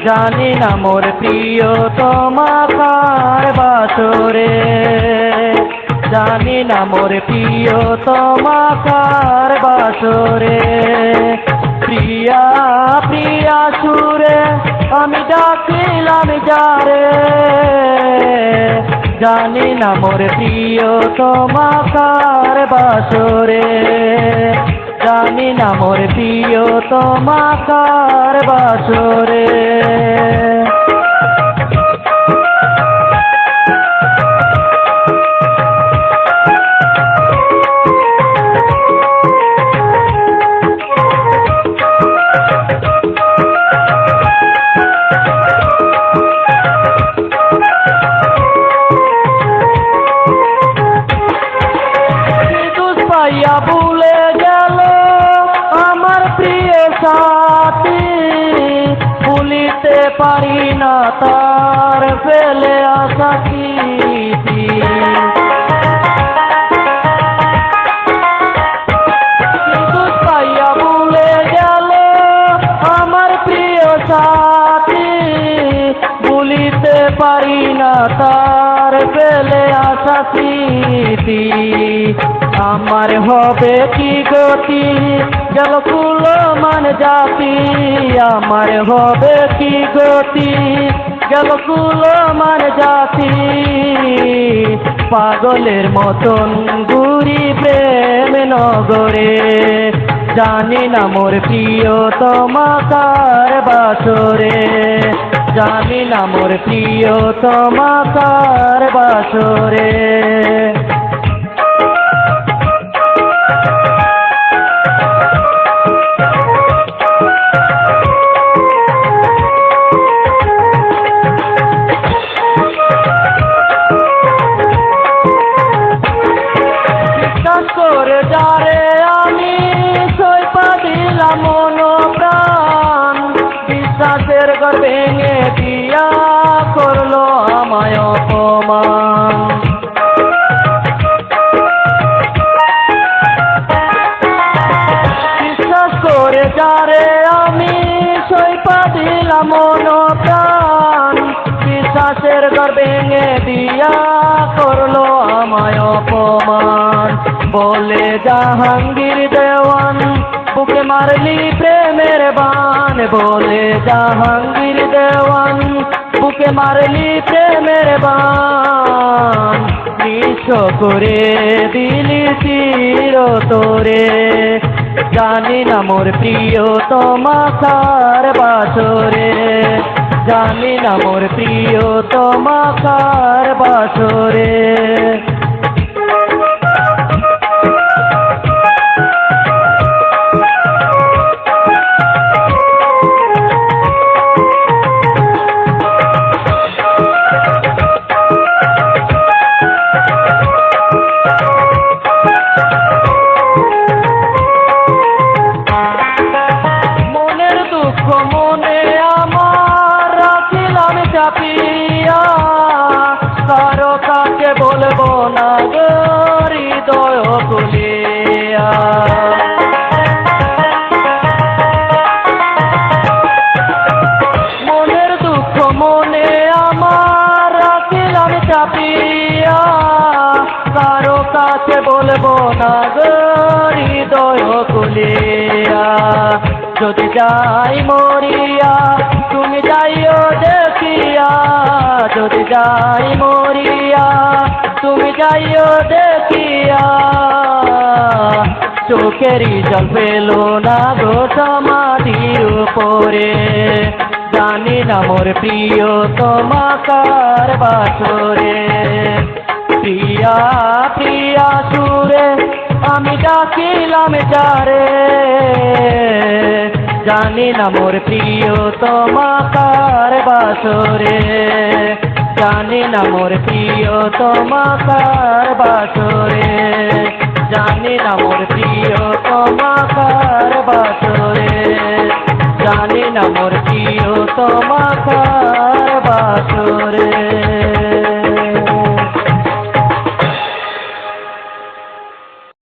জানি না মোর প্রিয়তমা কার বাসরে, জানি না মোর প্রিয়তমা কার বাসরে। প্রিয়া প্রিয়া সুরে আমি ডাকিলাম যারে, জানি না মোর প্রিয়তমা কার বাসরে, জানি না মোর প্রিয়তমা কার বাসরে। পাইয়া ভুলে গেল আমার প্রিয় সাথী, ভুলিতে পারি না তার ফেলে আসা স্মৃতি। পাইয়া ভুলে গেল আমার প্রিয় সাথী, ভুলিতে পারি না তার ফেলে আসা স্মৃতি। আমার হবে কি গতি গেল কুলমান জাতি, আমার হবে কি গতি গেল কুলমান জাতি। পাগলের মতন ঘুরি প্রেম নগরে, জানি না মোর প্রিয়তমা কার বাসরে, জানি না মোর প্রিয়তমা কার বাসরে। করে যারে আমি সইপা দিলাম মন প্রাণ, বিশ্বাসের ঘর ভেঙে দিয়া করলো আমায় অপমান। বিশ্বাস করে যারে আমি সইপা দিলাম মন প্রাণ, বিশ্বাসের ঘর ভেঙে দিয়া করলো আমায় অপমান। বলে জাহাঙ্গীর দেওয়ান বুকে মারলি প্রেমের বান, বলে জাহাঙ্গীর দেওয়ান বুকে মারলি প্রেমের বান। নিঃস করে দিলি চির তোরে, জানি না মোর প্রিয়তমা কার বাসরে, জানি না মোর প্রিয়তমা কার বাসরে। মনে আমার রাখিলাম চাপিয়া, কারো কাছে বলবো না গো হৃদয় খুলিয়া। মনের দুঃখ মনে আমার রাখিলাম চাপিয়া, কারো কাছে বলবো না গো হৃদয় খুলিয়া। যদি যাই মরিয়া তুমি যাইও দেখিয়া, যদি যাই মরিয়া তুমি যাইও দেখিয়া। চোখেরই জল পেলো না গো সমাধির উপরে, জানি না মোর প্রিয়তমা কার বাসরে। প্রিয়া প্রিয়া সুরে আমি ডাকিলাম যারে, জানি না মোর প্রিয়তমা কার বাসরে, জানি না মোর প্রিয়তমা কার বাসরে, জানি না মোর প্রিয়তমা কার বাসরে, জানি না মোর প্রিয়তমা কার বাসরে।